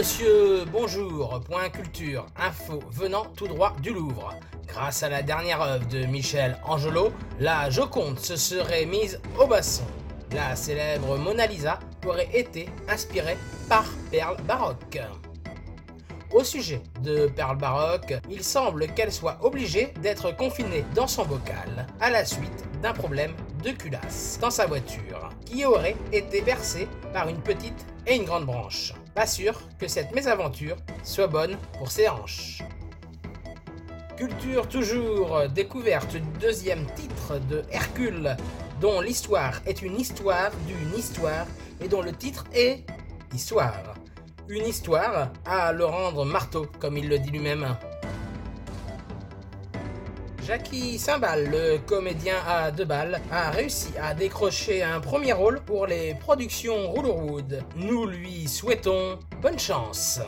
Monsieur Bonjour, point culture, info venant tout droit du Louvre. Grâce à la dernière œuvre de Michel Angelo, la Joconde se serait mise au basson. La célèbre Mona Lisa aurait été inspirée par perles baroques. Au sujet de perles baroques, il semble qu'elle soit obligée d'être confinée dans son bocal à la suite d'un problème de culasse dans sa voiture, qui aurait été percée par une petite et une grande branche. Pas sûr que cette mésaventure soit bonne pour ses hanches. Culture toujours, découverte du deuxième titre de Hercule, dont l'histoire est une histoire d'une histoire et dont le titre est Histoire. Une histoire à le rendre marteau, comme il le dit lui-même. Jackie Cymbal, le comédien à deux balles, a réussi à décrocher un premier rôle pour les productions Rouleauwood. Nous lui souhaitons bonne chance.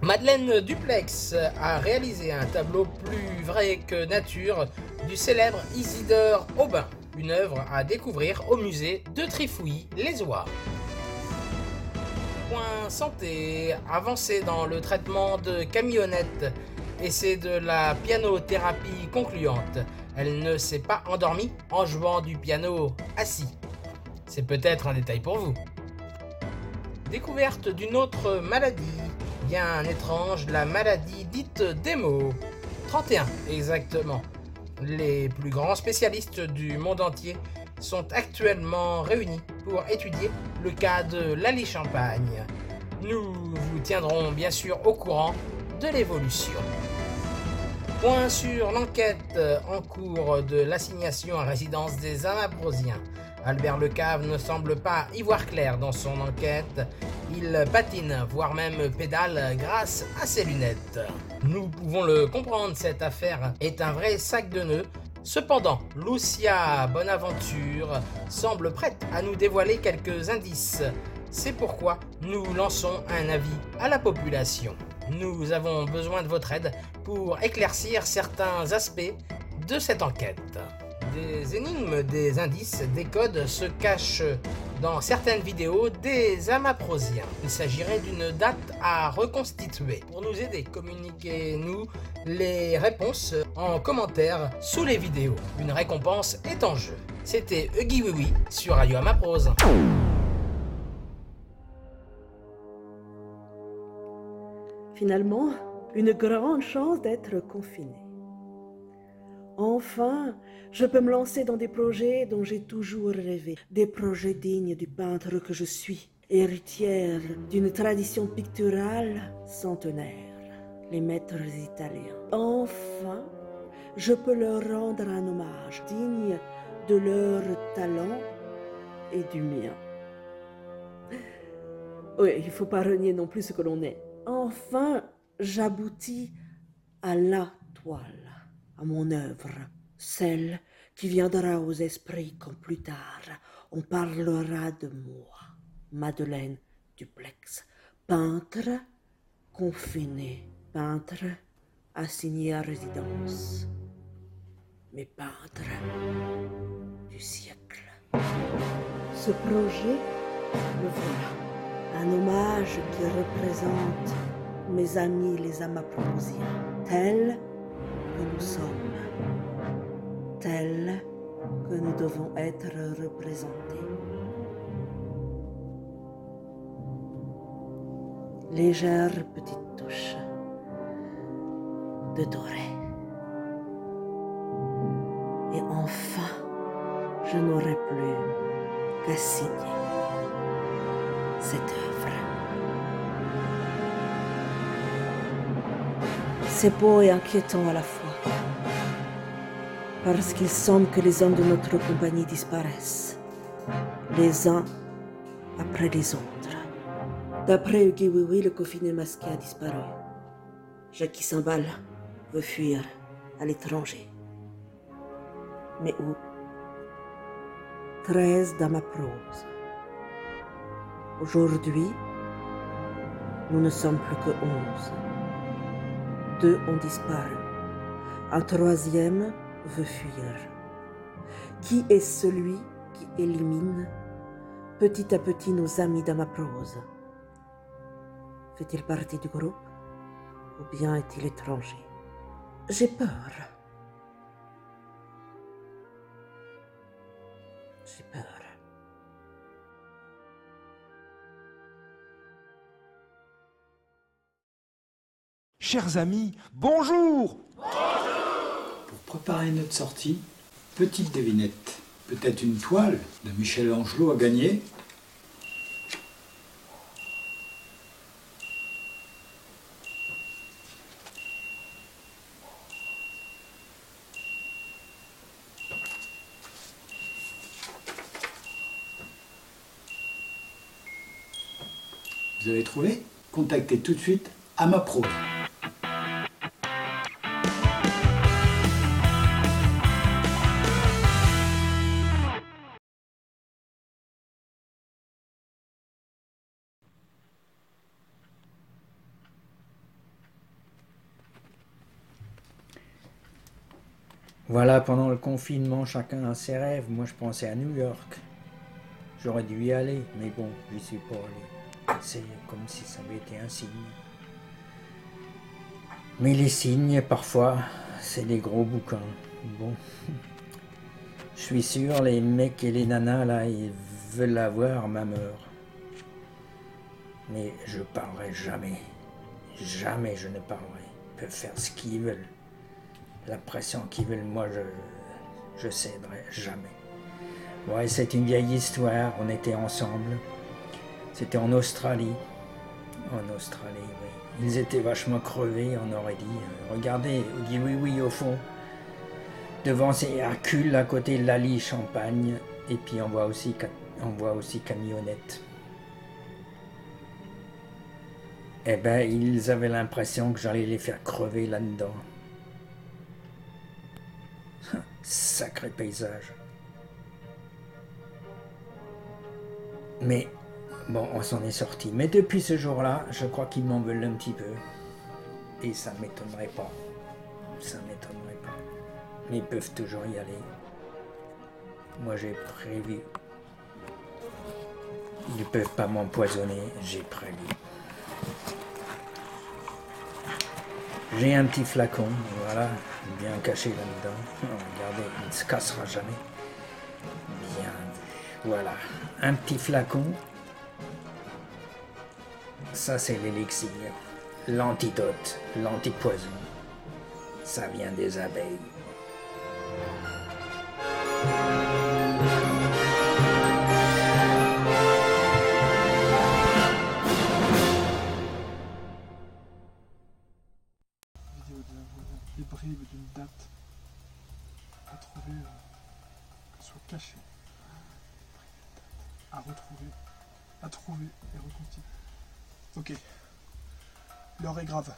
Madeleine Duplex a réalisé un tableau plus vrai que nature du célèbre Isidore Aubin, une œuvre à découvrir au musée de Trifouilly-les-Oies. Point santé, avancée dans le traitement de camionnettes, et c'est de la pianothérapie concluante. Elle ne s'est pas endormie en jouant du piano assis. C'est peut-être un détail pour vous. Découverte d'une autre maladie, bien étrange, la maladie dite d'Emo. 31 exactement. Les plus grands spécialistes du monde entier sont actuellement réunis pour étudier le cas de Lali Champagne. Nous vous tiendrons bien sûr au courant de l'évolution. Point sur l'enquête en cours de l'assignation à résidence des Amabrosiens. Albert Lecave ne semble pas y voir clair dans son enquête. Il patine, voire même pédale grâce à ses lunettes. Nous pouvons le comprendre, cette affaire est un vrai sac de nœuds. Cependant, Lucia Bonaventure semble prête à nous dévoiler quelques indices. C'est pourquoi nous lançons un avis à la population. Nous avons besoin de votre aide pour éclaircir certains aspects de cette enquête. Des énigmes, des indices, des codes se cachent dans certaines vidéos des Amaprosiens. Il s'agirait d'une date à reconstituer. Pour nous aider, communiquez-nous les réponses en commentaire sous les vidéos. Une récompense est en jeu. C'était Huggy Oui sur Radio Amaprose. Finalement, une grande chance d'être confiné. Enfin, je peux me lancer dans des projets dont j'ai toujours rêvé, des projets dignes du peintre que je suis, héritière d'une tradition picturale centenaire, les maîtres italiens. Enfin, je peux leur rendre un hommage digne de leur talent et du mien. Oui, il ne faut pas renier non plus ce que l'on est. Enfin, j'aboutis à la toile, à mon œuvre, celle qui viendra aux esprits quand plus tard on parlera de moi, Madeleine Duplex, peintre confiné, peintre assigné à résidence, mais peintre du siècle. Ce projet, le voilà, un hommage qui représente mes amis les Amaprosiens, tels que nous sommes, tels que nous devons être représentés. Légère petite touche de doré. Et enfin, je n'aurai plus qu'à signer cette œuvre. C'est beau et inquiétant à la fois, parce qu'il semble que les hommes de notre compagnie disparaissent, les uns après les autres. D'après Huggy Oui, le confiné masqué a disparu. Jackie Cymbal veut fuir à l'étranger. Mais où? 13 d'Amaprose. Aujourd'hui, nous ne sommes plus que 11. 2 ont disparu. Un troisième veut fuir. Qui est celui qui élimine petit à petit nos amis d'Amaprose? Fait-il partie du groupe? Ou bien est-il étranger? J'ai peur. J'ai peur. Chers amis, bonjour! Pour préparer notre sortie, petite devinette. Peut-être une toile de Michel Angelot à gagner? Vous avez trouvé? Contactez tout de suite Amaprose. Voilà, pendant le confinement, chacun a ses rêves. Moi, je pensais à New York. J'aurais dû y aller, mais bon, j'y suis pas allé. C'est comme si ça avait été un signe. Mais les signes, parfois, c'est des gros bouquins. Bon. Je suis sûr, les mecs et les nanas, là, ils veulent avoir ma mort. Mais je parlerai jamais. Jamais je ne parlerai. Ils peuvent faire ce qu'ils veulent. La pression qu'ils veulent, moi, je céderai jamais. Ouais, c'est une vieille histoire. On était ensemble. C'était en Australie. En Australie, oui. Ils étaient vachement crevés, on aurait dit. Regardez, on dit oui, oui, au fond. Devant, c'est Hercule, à côté, Lally, Champagne. Et puis, on voit aussi Camionnette. Eh ben, ils avaient l'impression que j'allais les faire crever là-dedans. Sacré paysage. Mais, bon, on s'en est sorti. Mais depuis ce jour-là, je crois qu'ils m'en veulent un petit peu. Et ça m'étonnerait pas. Ça m'étonnerait pas. Mais ils peuvent toujours y aller. Moi, j'ai prévu. Ils ne peuvent pas m'empoisonner, j'ai prévu. J'ai un petit flacon, voilà, bien caché là-dedans. Regardez, il ne se cassera jamais. Bien vu. Voilà, un petit flacon. Ça, c'est l'élixir. L'antidote, l'antipoison. Ça vient des abeilles. Les bribes d'une date à trouver, que ce soit caché, à retrouver, à trouver et reconstituer. Ok, l'heure est grave.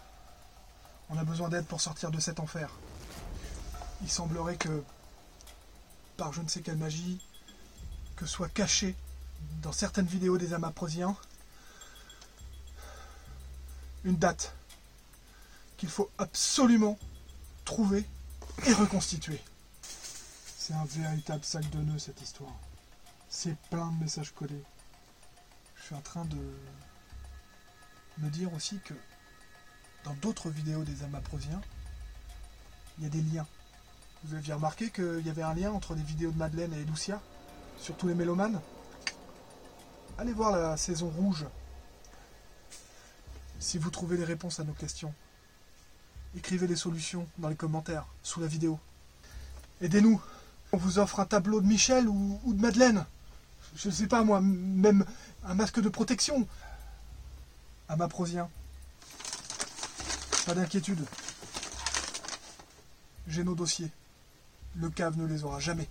On a besoin d'aide pour sortir de cet enfer. Il semblerait que, par je ne sais quelle magie, que soit caché dans certaines vidéos des Amaprosiens une date qu'il faut absolument trouver et reconstituer. C'est un véritable sac de nœuds cette histoire. C'est plein de messages collés. Je suis en train de me dire aussi que dans d'autres vidéos des Amaprosiens, il y a des liens. Vous aviez remarqué qu'il y avait un lien entre les vidéos de Madeleine et Lucia sur tous les mélomanes? Allez voir la saison rouge si vous trouvez les réponses à nos questions. Écrivez les solutions dans les commentaires, sous la vidéo. Aidez-nous. On vous offre un tableau de Michel ou de Madeleine. Je ne sais pas moi, même un masque de protection. Amaprosien. Pas d'inquiétude. J'ai nos dossiers. Le cave ne les aura jamais.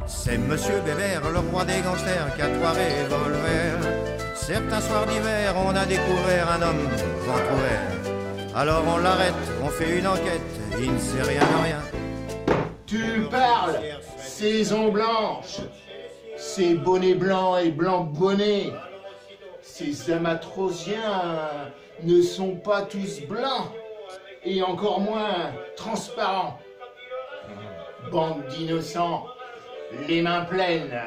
C'est Monsieur Bébert, le roi des gangsters, qui a 3 revolvers. Certains soirs d'hiver, on a découvert un homme ventre ouvert. Alors on l'arrête, on fait une enquête, il ne sait rien de rien. Tu me parles, saison blanche, ces bonnets blancs et blancs bonnets, ces amatrosiens ne sont pas tous blancs, et encore moins transparents. bande d'innocents, les mains pleines.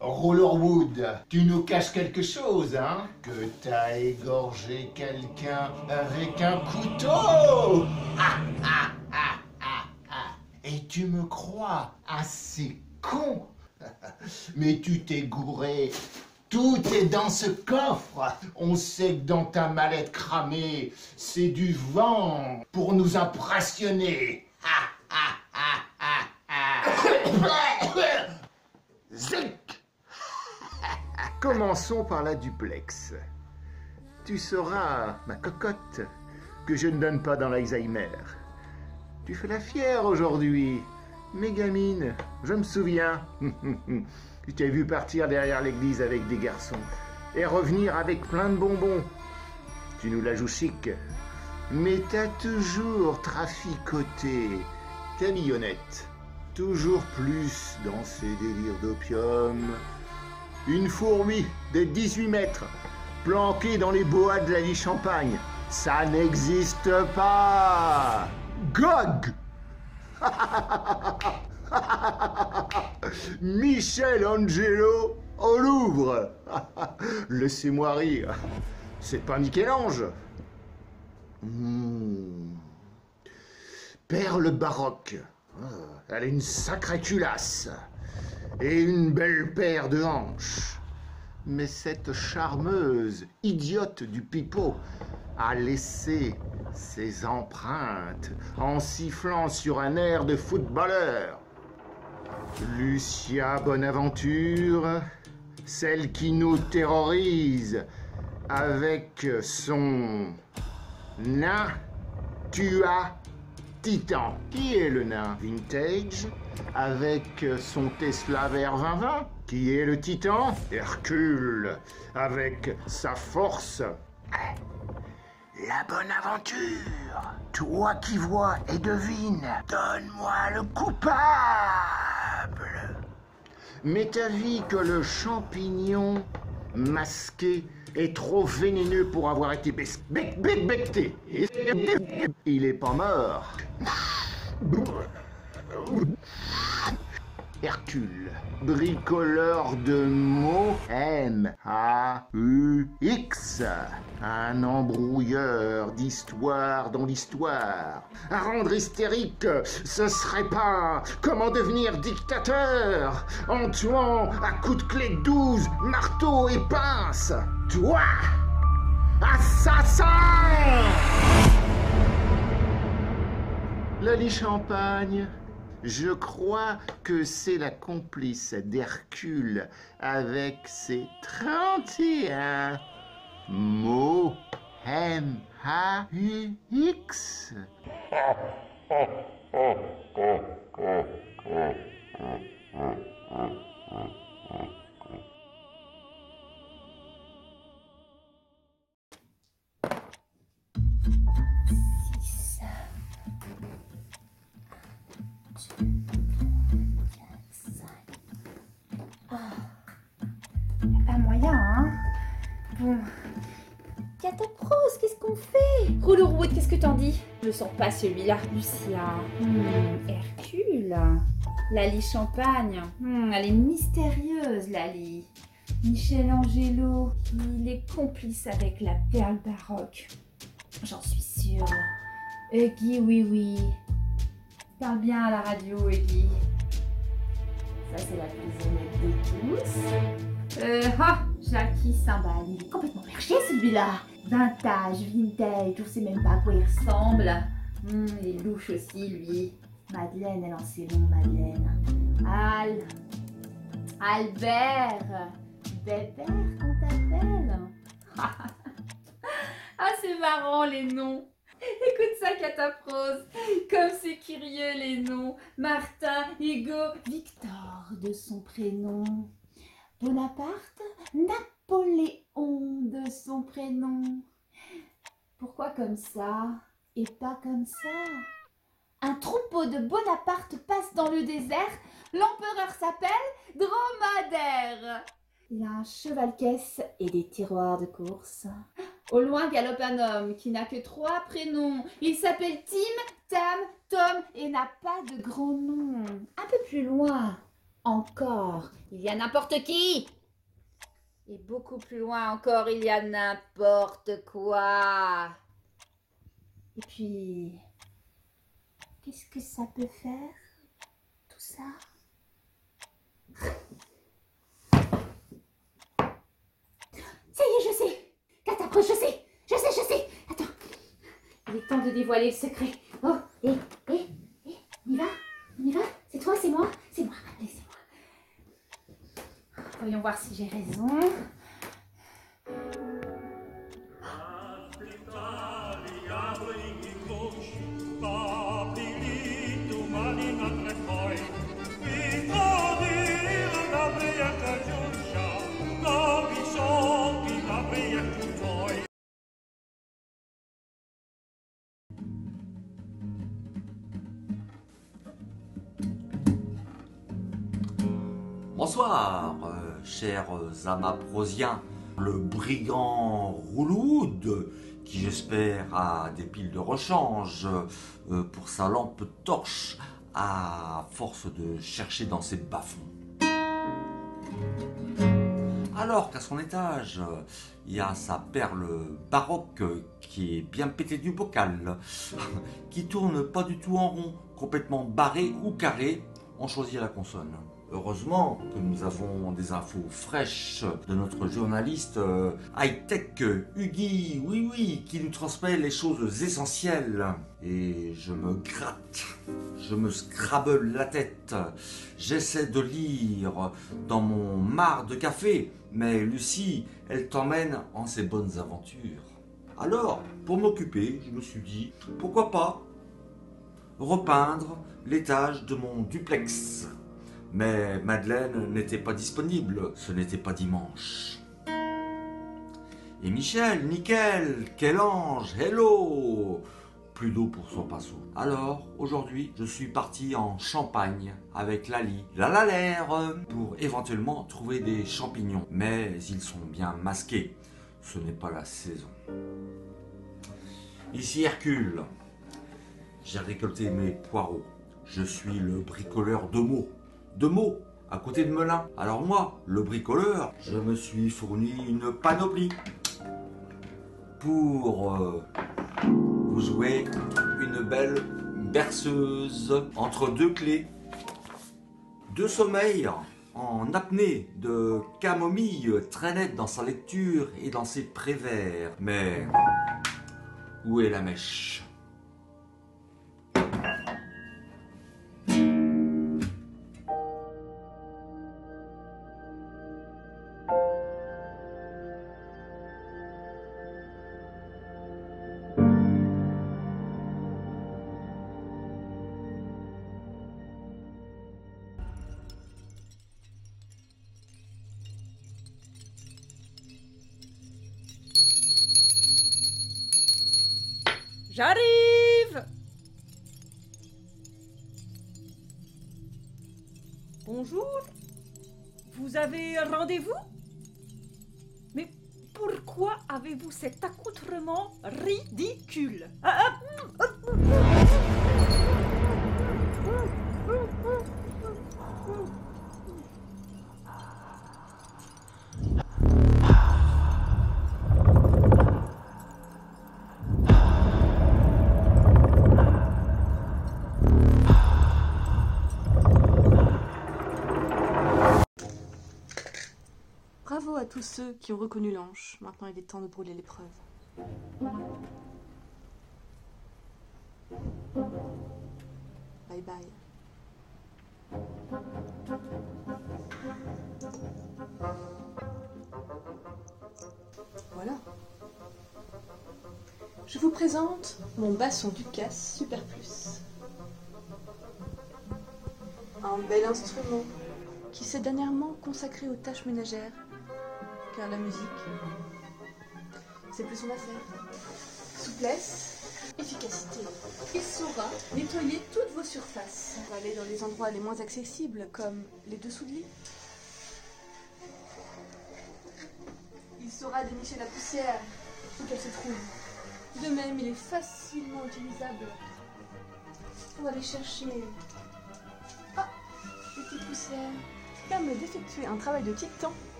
Rollerwood, tu nous caches quelque chose, hein? Que t'as égorgé quelqu'un avec un couteau! Ah, ah, ah, ah, ah. Et tu me crois assez con? Mais tu t'es gouré. Tout est dans ce coffre. On sait que dans ta mallette cramée, c'est du vent pour nous impressionner. Ah, ah, ah, ah, ah. Zic! Commençons par la duplex. Tu sauras, ma cocotte, que je ne donne pas dans l'Alzheimer. Tu fais la fière aujourd'hui. Mais gamine, je me souviens. Je t'ai vu partir derrière l'église avec des garçons et revenir avec plein de bonbons. Tu nous la joues chic, mais t'as toujours traficoté ta mignonnette. Toujours plus dans ces délires d'opium. Une fourmi de 18 mètres, planquée dans les bois de la vie Champagne. Ça n'existe pas. Gog. Michelangelo au Louvre. Laissez-moi rire. C'est pas Michel-Ange. Perle baroque. Elle a une sacrée culasse. Et une belle paire de hanches. Mais cette charmeuse idiote du pipeau a laissé ses empreintes en sifflant sur un air de footballeur. Lucia Bonaventure, celle qui nous terrorise avec son nain tua Titan. Qui est le nain vintage avec son Tesla VR 2020? Qui est le Titan? Hercule avec sa force. La bonne aventure. Toi qui vois et devine, donne-moi le coupable. Mais t'as vu que le champignon masqué est trop vénéneux pour avoir été becté. Il est pas mort. Hercule, bricoleur de mots M-A-U-X, un embrouilleur d'histoire dans l'histoire. À rendre hystérique, ce serait pas comment devenir dictateur en tuant à coups de clé 12, marteau et pince. Toi, assassin! Lali Champagne, je crois que c'est la complice d'Hercule avec ses 31 mots M-A-U-X. Pas moyen, hein? Bon. Cataprose, qu'est-ce qu'on fait? Rollerwood, qu'est-ce que t'en dis? Je sens pas celui-là, Lucia. Hercule. Lali Champagne. Elle est mystérieuse, Lali. Michelangelo, il est complice avec la perle baroque. J'en suis sûre. Huggy, oui. Parle bien à la radio, Huggy. Ça, c'est la plus honnête de tous. Jackie Cymbal. Il est complètement perché, celui-là. Vintage, on sait même pas à quoi il ressemble. Il est louche aussi, lui. Madeleine, elle en sait long, Madeleine. Albert. Bébert, qu'on t'appelle. Ah, c'est marrant, les noms. Écoute ça, Cataprose. Comme c'est curieux, les noms. Martin, Hugo, Victor de son prénom. Bonaparte, Napoléon de son prénom. Pourquoi comme ça et pas comme ça? Un troupeau de Bonaparte passe dans le désert. L'empereur s'appelle Dromadaire. Il a un cheval-caisse et des tiroirs de course. Au loin galope un homme qui n'a que 3 prénoms. Il s'appelle Tim, Tam, Tom et n'a pas de grand nom. Un peu plus loin, encore, il y a n'importe qui. Et beaucoup plus loin encore, il y a n'importe quoi. Et puis, qu'est-ce que ça peut faire, tout ça? Ça y est, je sais. Kat, approche, je sais. Attends. Il est temps de dévoiler le secret. Oh, on y va? C'est toi, c'est moi? C'est moi, laissez-moi. Voyons voir si j'ai raison. Bonsoir, chers amaprosiens. Le brigand Rouloud, qui j'espère a des piles de rechange pour sa lampe torche, à force de chercher dans ses bas-fonds. Alors qu'à son étage, il y a sa perle baroque qui est bien pétée du bocal, qui tourne pas du tout en rond, complètement barré ou carré, on choisit la consonne. Heureusement que nous avons des infos fraîches de notre journaliste high-tech Huggy, oui, qui nous transmet les choses essentielles. Et je me gratte, je me scrabble la tête, j'essaie de lire dans mon mar de café, mais Lucie, elle t'emmène en ses bonnes aventures. Alors, pour m'occuper, je me suis dit, pourquoi pas repeindre l'étage de mon duplex. Mais Madeleine n'était pas disponible, ce n'était pas dimanche. Et Michel, nickel, quel ange, hello! Plus d'eau pour son pinceau. Alors, aujourd'hui, je suis parti en Champagne avec Lali, l'air, pour éventuellement trouver des champignons. Mais ils sont bien masqués, ce n'est pas la saison. Ici Hercule, j'ai récolté mes poireaux. Je suis le bricoleur de mots. À côté de Melun. Alors moi, le bricoleur, je me suis fourni une panoplie pour vous jouer une belle berceuse entre 2 clés, 2 sommeils en apnée de camomille très nette dans sa lecture et dans ses prévers. Mais où est la mèche ? J'arrive! Bonjour. Vous avez rendez-vous? Mais pourquoi avez-vous cet accoutrement ridicule? Bravo à tous ceux qui ont reconnu l'ange. Maintenant, il est temps de brûler l'épreuve. Bye bye. Voilà. Je vous présente mon basson Ducasse Super Plus. Un bel instrument qui s'est dernièrement consacré aux tâches ménagères, car la musique, c'est plus son affaire. Souplesse, efficacité. Il saura nettoyer toutes vos surfaces. On va aller dans les endroits les moins accessibles, comme les dessous de lit. Il saura dénicher la poussière où qu'elle se trouve. De même, il est facilement utilisable. On va aller chercher... Ah, des petites poussières. Qui permet d'effectuer un travail de titan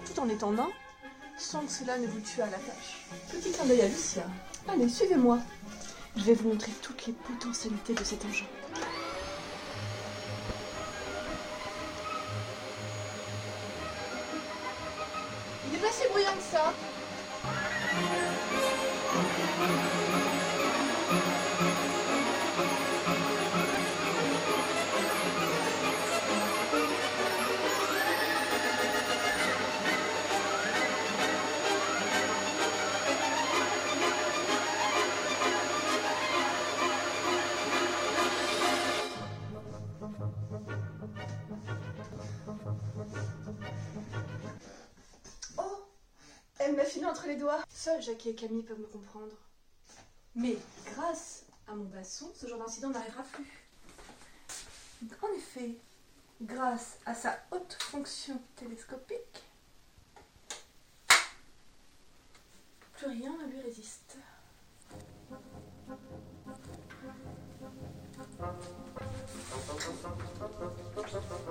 tout en étant nain, sans que cela ne vous tue à la tâche. Petit clin d'œil à Lucia. Allez, suivez-moi. Je vais vous montrer toutes les potentialités de cet engin. Il est pas si bruyant que ça. Elle m'a filé entre les doigts. Seuls Jackie et Camille peuvent me comprendre. Mais grâce à mon basson, ce genre d'incident n'arrivera plus. En effet, grâce à sa haute fonction télescopique, plus rien ne lui résiste.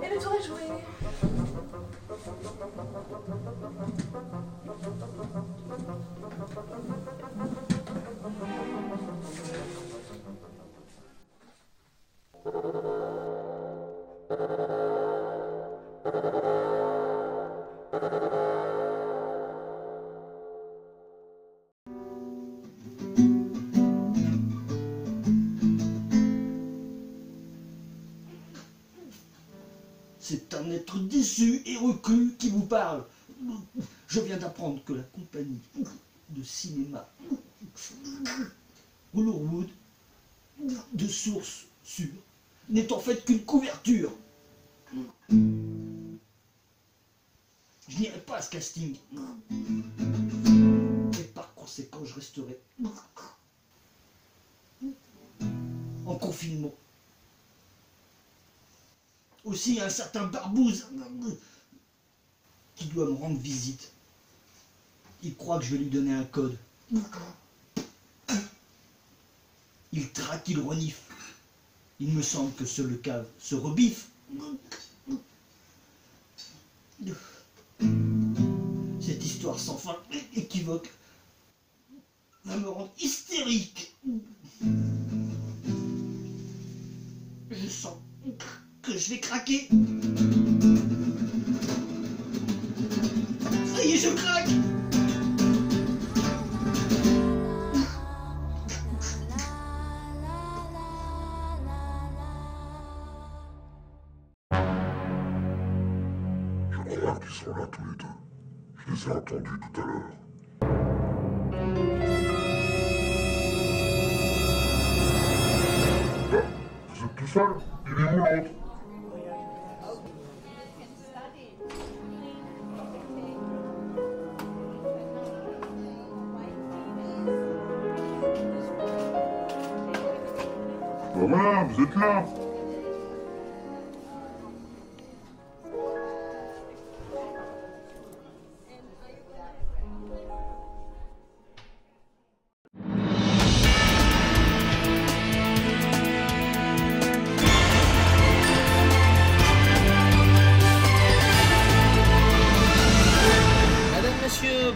Et le tour est joué. C'est un être déçu et reclus qui vous parle. Je viens d'apprendre que la compagnie de cinéma Hollywood, de source sûre, n'est en fait qu'une couverture. Je n'irai pas à ce casting. Et par conséquent, je resterai en confinement. Aussi, il y a un certain Barbouze qui doit me rendre visite. Il croit que je vais lui donner un code. Il traque, il renifle. Il me semble que seul le cave se rebiffe. Cette histoire sans fin, équivoque, va me rendre hystérique. Je sens que je vais craquer. Ça y est, je craque. Je crois qu'ils sont là tous les deux. Je les ai entendus tout à l'heure. Vous êtes tout seul? Il est où l'autre? Ben voilà, vous êtes là.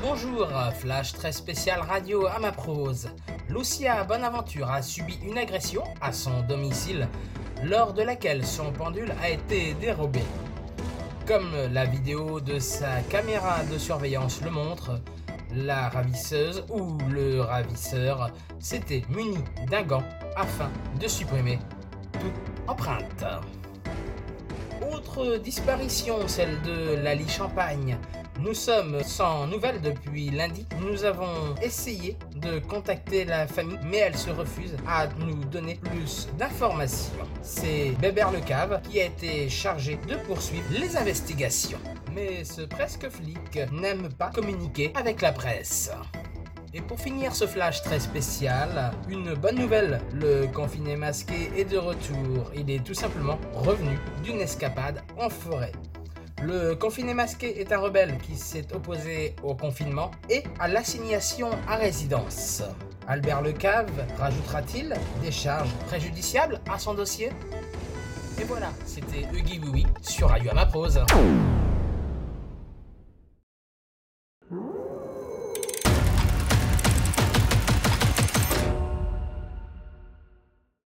Bonjour, flash très spécial radio à ma prose. Lucia Bonaventure a subi une agression à son domicile lors de laquelle son pendule a été dérobé. Comme la vidéo de sa caméra de surveillance le montre, la ravisseuse ou le ravisseur s'était muni d'un gant afin de supprimer toute empreinte. Autre disparition, celle de Lali Champagne. Nous sommes sans nouvelles depuis lundi. Nous avons essayé de contacter la famille, mais elle se refuse à nous donner plus d'informations. C'est Bébert Le Cave qui a été chargé de poursuivre les investigations. Mais ce presque flic n'aime pas communiquer avec la presse. Et pour finir ce flash très spécial, une bonne nouvelle, le confiné masqué est de retour. Il est tout simplement revenu d'une escapade en forêt. Le confiné masqué est un rebelle qui s'est opposé au confinement et à l'assignation à résidence. Albert Lecave rajoutera-t-il des charges préjudiciables à son dossier? Et voilà, c'était Huggy Oui sur Radio Amaprose.